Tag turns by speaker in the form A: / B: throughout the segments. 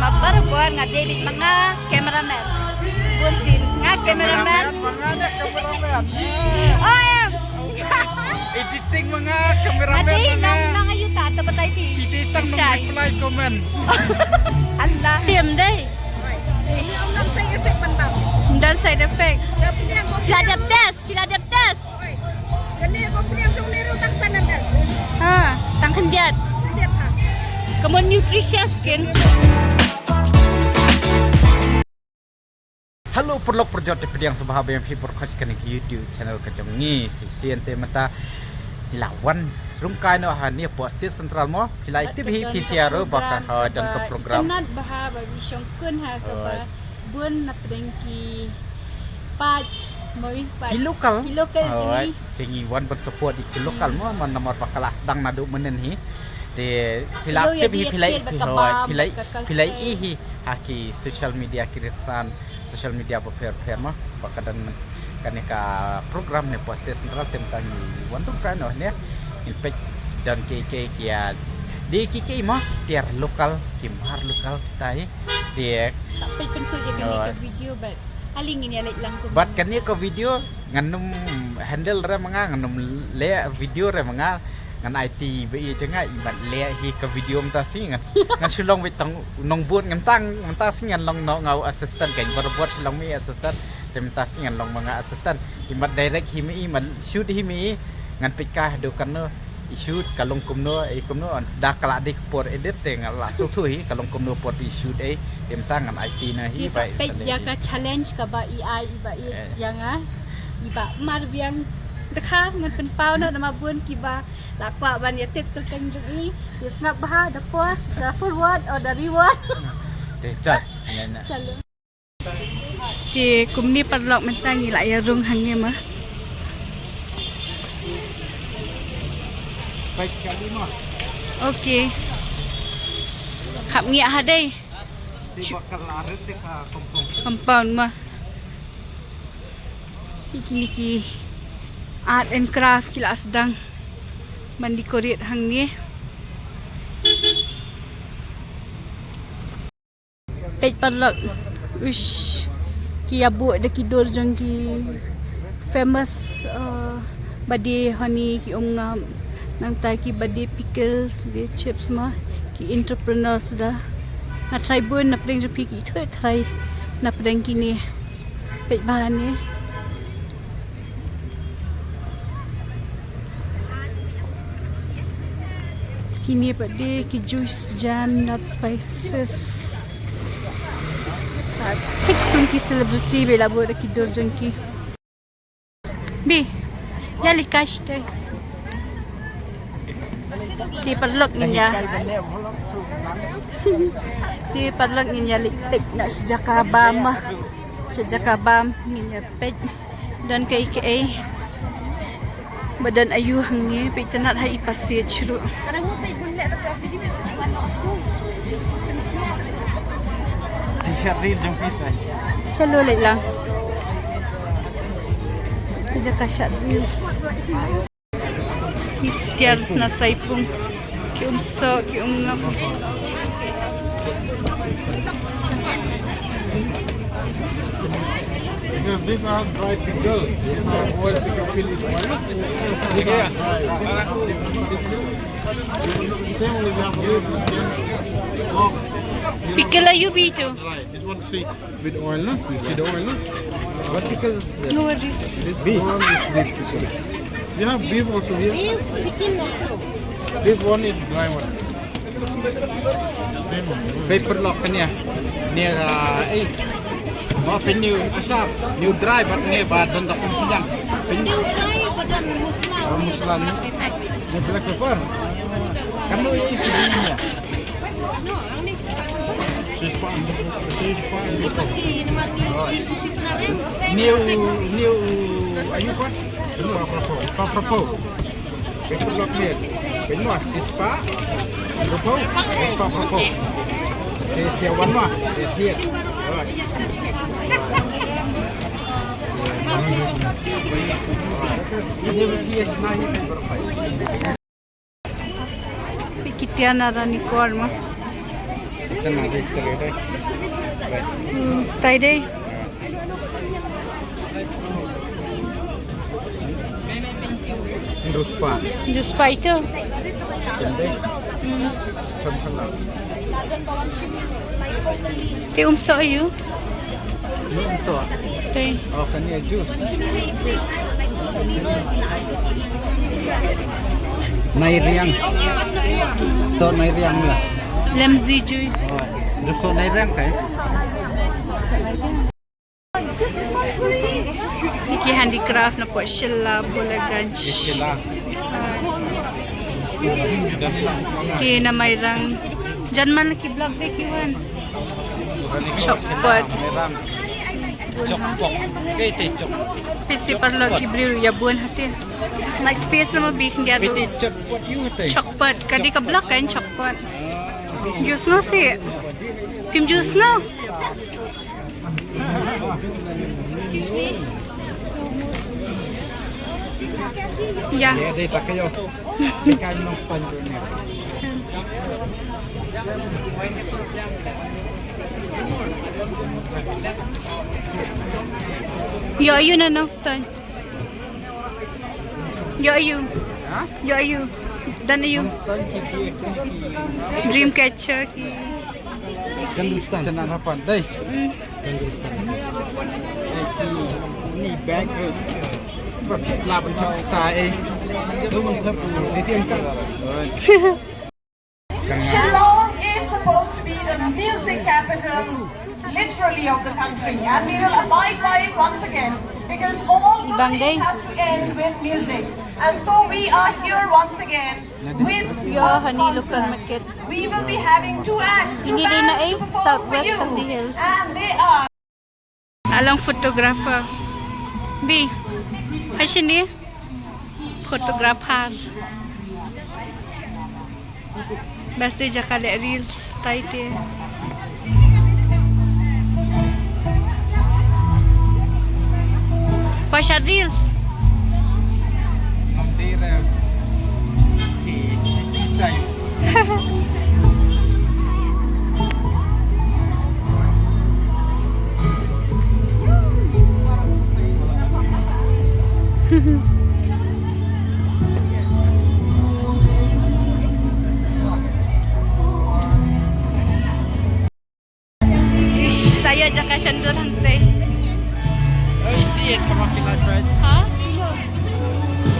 A: magbarbuan nga David mga cameraman. Buntin nga cameraman.
B: Mga cameraman.
A: Oh,
B: Editing mga cameraman
A: adi
B: mga.
A: nang yuta to batay pi.
B: Editang nung reply comment.
A: Allah. Diam deh.
C: Ang side effect man ba?
A: Dan side effect. Pila ada tes.
C: Gani ko punya sa uliro tak sana na.
A: Ha, tangkan diat.
C: Diyan ha.
A: Kamu nutritious skin.
B: Halo perlok perjot pediang sahabat yang hibur kasihkan di YouTube channel kacang ni sisian mata dilawan rungkai no hani posted central mo hilai tip hi pisiaro bakal dan ke program
A: Tanat bahaba bisyong kun ha ka ba bun na pedengki pat moi pat
B: kilokal
A: jini
B: tinggi wan bersupport di kilokal mo man nomor bakalas dang nadu menen hi de hilai tip hi hilai hi haki social media kirisan social media per mah bakadan kaneka program ne poste central tentang wantu kano ne impek dan KK kia di KK mah tiar lokal kimar lokal kita dia
A: tapi penkul dia kena ke video bat aling ini alek lang ko
B: bat kani ke video nganum handle re manga nganum le video re manga ngan IT BI cenga ibat le hi ke video mta singan ngan sulong witang nong buat ngan tang mta singan long no ngau assistant kan berbuat sulong mi assistant temta singan long mga assistant ibat direct hi mi man shoot hi mi ngan pikah do kan shoot kalong kumno da kala dik por edit teng la su thu hi kalong kumno por shoot temta ngan IT na hi bai
A: ya ka challenge ka ba AI iba yang iba mar biang dekha ngan pen pau na nama bun kiba lakwa ban ya tip kan jui you snap bah the post the forward or the reward
B: chat
A: chalo ki kumni parlok mentangi la ya rung hangnya mah
B: baik kali mah
A: okey khap ngia ha dei
B: di bakal laret ka
A: compound mah iki art and craft kila sedang mandi koreat hang ni page parlok ush ki abu de ki dor jang ki famous badi honey ki ngam nang tai ki badi pickles de chips mah ki entrepreneur sudah na try bun na pring jopi ki thoi try na pring ki ni page bahan ni kini pada ki juice jam nut spices tik pun ki celebrity bela buat ki dorjang ki bi ya likash te di perlok niya di perlok niya lik na sejakabam niya pet dan KKA badan ayu hangnya pitanat hai pasit syuru
C: Karang mo pay bunle ta video.
B: t-shirt rin jong kita
A: chalo lai lang saja kasyat reels tiar na saipung kiumso kiumngap
D: Because these are dry pickle, these are oil pickle filled with oil. Yeah. Same only we have here.
A: pikir ayu biju
D: Dry. This one see with oil, no? You see the oil, no? What pickle is this?
A: no worries
D: This one is beef pickle. You have beef also here.
C: Beef, chicken also.
D: This one is dry one. Same one.
B: paper lock kanya ni mau new asap new dry but ni badan tak pinjang
C: New dry badan musla.
B: muslam ni black pepper kamu ini videonya
C: No, ang next.
D: Sispa.
C: Di pagi naman ni kusip na rin.
B: new ayu kan
D: Ini apa?
B: paper paper lock ni penuas sispa paper paper siawan mah siap
A: pikitian arani korma
B: Tenang deh, terus deh. Baik.
A: Stay day.
B: Terus pak,
A: Jus pa ito.
B: jadi sekarang
A: Te umso ayo.
B: ini untuk
A: Te.
B: oh kan ya jus. Nairiang, so nairiang lah.
A: Lemzi juice.
B: Oh, terus so nairiang kan?
A: Iki handicraft na po sila bulagaj.
B: Istilah.
A: Ki na mayrang Diyan man laki vlog de kiwan. Chokpot.
B: Chokpot. Piti chok.
A: Pisi parlo ki brio yabuan hati. Na space na mabik dia do.
B: Piti chokpot yung ito.
A: Chokpot kadi ka vlog kan chokpot. Juice no si. Pim juice no.
C: Excuse me.
A: Ya.
B: Ya, deh tak kayo. Kain ng sponsor niya.
A: Yo ayu na nang stand. Yo ayu.
B: Ha?
A: Yo ayu. Dan ayu. Dream catcher ki.
B: Kandustan. Tenan harapan. Day.
A: Mm.
B: Kandustan. Ini bag. Laban sa eh. Lumang lapu. Dito yung
E: Shillong is supposed to be the music capital, literally, of the country, and we will abide by it once again because all good
A: Ibangay.
E: things has to end with music. And so we are here once again with
A: Yo
E: a
A: honey local
E: concert.
A: market.
E: We will be having two acts, two
A: Hindi din na
E: bands
A: eh,
E: to perform for
A: Southwest
E: you,
A: Pasig Hills.
E: and they are.
A: Alang photographer. B. Ay sini. Photographer. Basta jakale reels taite. Pasha reels.
B: Namdira. Day.
A: Ish, tayo jaka syandur hante.
B: Oh, isi it kamakilat right.
A: Ha?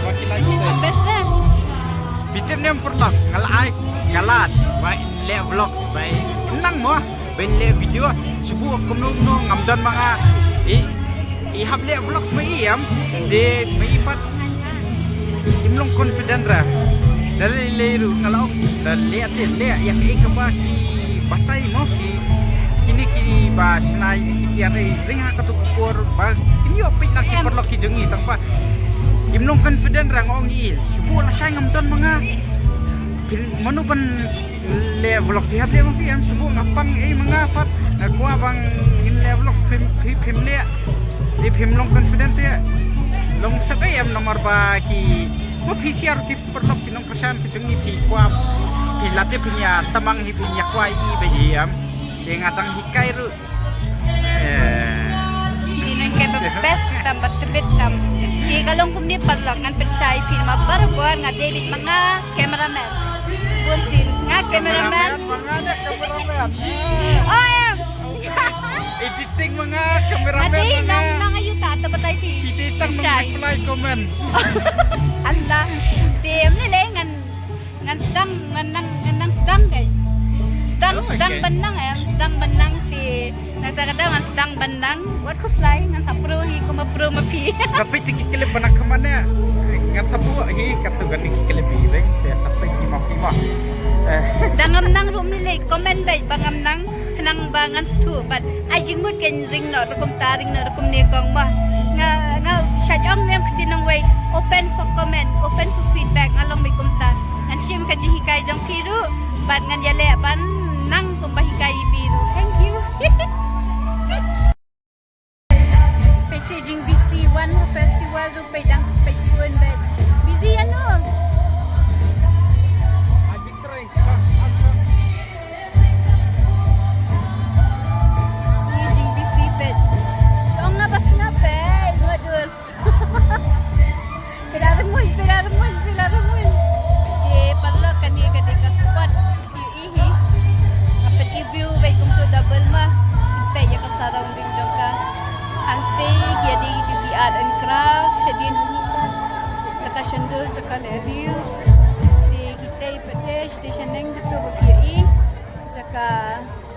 B: Kamakilat kita.
A: Best lah.
B: Bitin yang pertama ngalai galat by le vlogs by nang mo by le video subuh kumnung ngamdan mga i have le vlogs mai iam de mai pat imlong confident ra dari leru ngalau dan le ya ke ka ki batai mo ki kini ki ba snai ki tiare ringa ka tu kupur ba kini yo pit nak ki perlok ki jengi tang pa imlong confident ra ngong il subuh la say ngamdan mga manu ban le vlog ti hab le mo fiam subuh ngapang mga pat ngakwa bang in le vlog pim le di pim long confident ya long sakai am nomor ba ki mo PCR ki perlok ki nong persan ki jengi pi kwa pi late pinya tamang hi pinya kwa i be am de ngatang hikai ru
A: Hindi na kaya best tambat tibit tam. Di kalong kumni parlok ngan persay pin mabarbuan nga David mga cameraman. Buntin nga cameraman.
B: mga cameraman
A: Oh,
B: editing mga cameraman
A: adi
B: mga
A: nang nangayuta tabatay pi.
B: tititang
A: Persay.
B: reply comment
A: Anda. Tim nile ngan sedang ngan sedang kay. Sedang bandang sedang bandang ti nagtakada ngan sedang bandang. What ko slay ngan sapro hi ko mapro mapi.
B: sampai tikikilip banak kemana ngan sabu hi katugan tikikilip ireng kaya sampai kima
A: Dangam nang room nile comment bay bangam nang kanang bangan stu but ay jingmut ken ring no kum taring no kum ne kong ma nga syajong nem kitinang way open for comment open for feedback along may kumta ngan sim ka jihikai jong piru but ngan yale ban nang kumbahikai biru thank you Packaging BC one festival do pedang payfun bet busy ano
B: ajik terus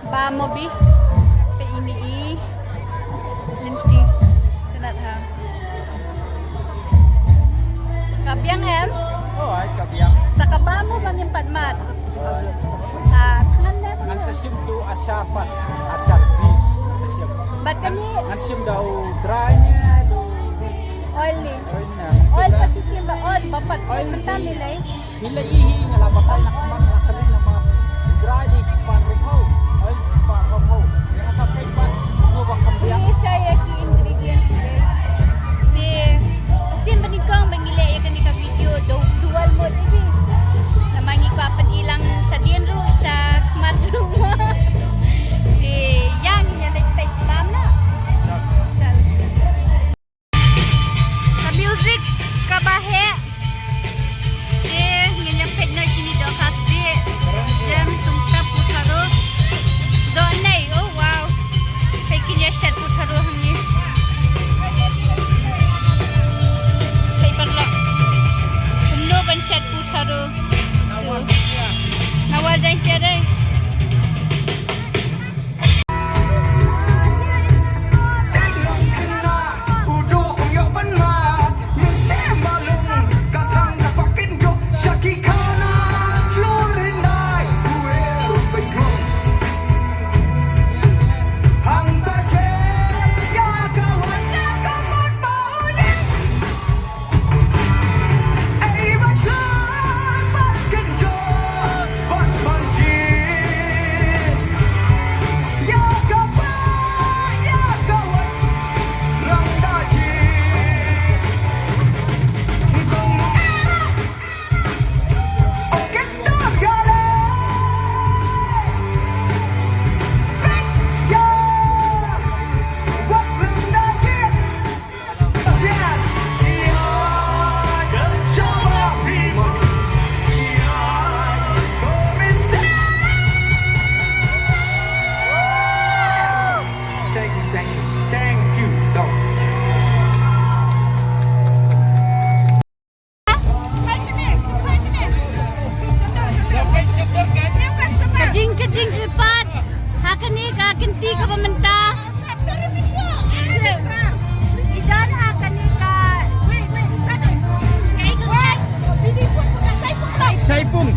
A: Vamos bi. Pe ini i. Linti. Tenat ha. Kapiang hem.
B: Oh, ai ka biang.
A: Sa kabamo bang yung padmat. Ah, kanan na.
B: Ngan sa sim tu asyapat, asyat bis. Sa sim.
A: Bat kani
B: Ngan sim daw dry nya do.
A: oil ni.
B: na.
A: Oil pa chisim ba oil bapat oil mentam ni lai.
B: Hila ihi ngalabakay nakman nakali na mga dry di span rumho. Oil span rumho. Yang sa pek pan no bak kambiang.
A: Ni siya ya ki ingredients ni. Asin banikong bangile ya kani ka video dual mode ini. Namangi ko apan ilang sa dinro sa kamar rumah. Yang nyalay tay pam na. Chal. Ka music ka bahe. Nganyang ped na kini do kasdi. Jam tungta putaro. Do nay oh wow. Kay kinya shed putaro hamni. Kay parla. Umno ban shed putaro. Nawal jang tiada. Kajing kepat. Hakan ni ka kenti ka pementa. Idan hakan ni ka. Kay ka.
B: Saipung.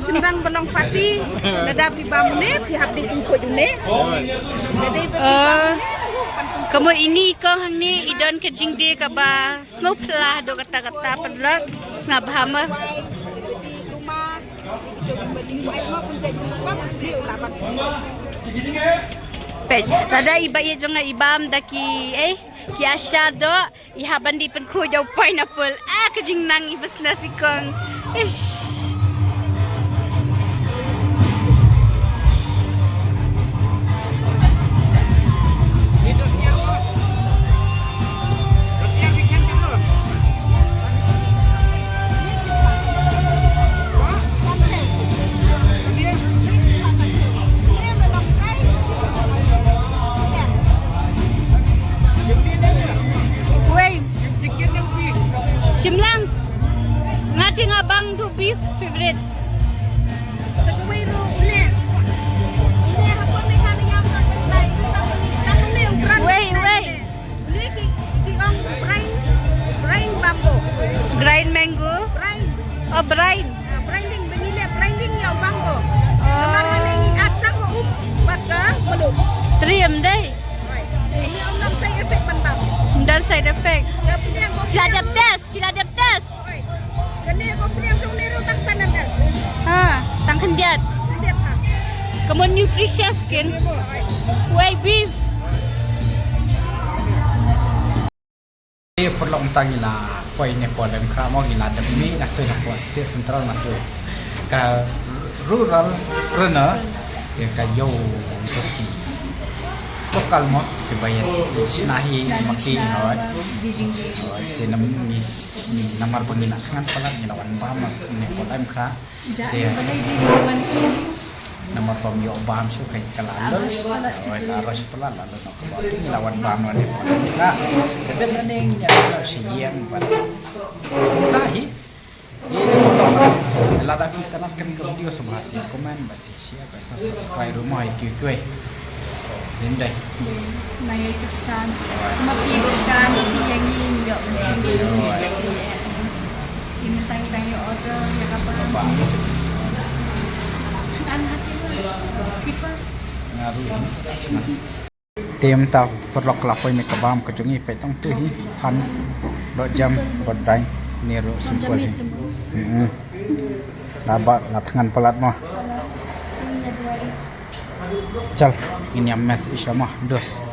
C: Sendang belong pati, nadapi bamune, pihak di kungko dune.
A: Kamu ini kau hang ni idan kajing dia ka ba snow lah do kata-kata padlak ngab hama. Pej, tada iba ye jonga ibam daki ki asya do ihaban di pen ko jaw pineapple. Kajing nang ibas na si kong. Ish. Simlang ngati nga bang do beef favorite
C: Sa gawin ro uli. Uli hapon may kani yang na slay. Nang uli yung brand.
A: Wait.
C: Uli ki ang brain bambo.
A: grind mango
C: Brain.
A: oh brine
C: Branding benile branding yang bambo. Kamar ni atang mo baka belum.
A: trium day
C: Ini ang nang side effect man bang.
A: dan side effect
C: Tapi yang
A: pila dap test
C: Oi. Kau punya yang nero tak sana dah.
A: Ha, tang kendiat.
C: Lihat ha.
A: Kamu nutritious kan? Why beef?
B: Dia perlu tang gila poin ni polem kra mau gila demi nak tu nak puas state central nak tu ka rural runner yang ka yo toki lokal mo ke bayan sinahi maki awat di namar pengina kan palat ni lawan paham ni polem kra dia namar pam yo paham su kai kala arus palat lalu nak batu ni lawan paham ni polem kra kedem neng ya siang pada lahi lada kita nak kan ke video sebahasa komen basi share basi subscribe rumah itu kuih Lindai.
A: Naya kesan, mapi kesan, mapi yang ini yo mesin sudah jadi. Ini tang yo order ya apa? Kan hati people.
B: Ngaruh. Tim tak perlu kelapoi ni kebam kejungi petong tu hi han dot jam berdai ni ro simpel ni. Dapat latangan pelat mah. Chal ini mes isya mah dos.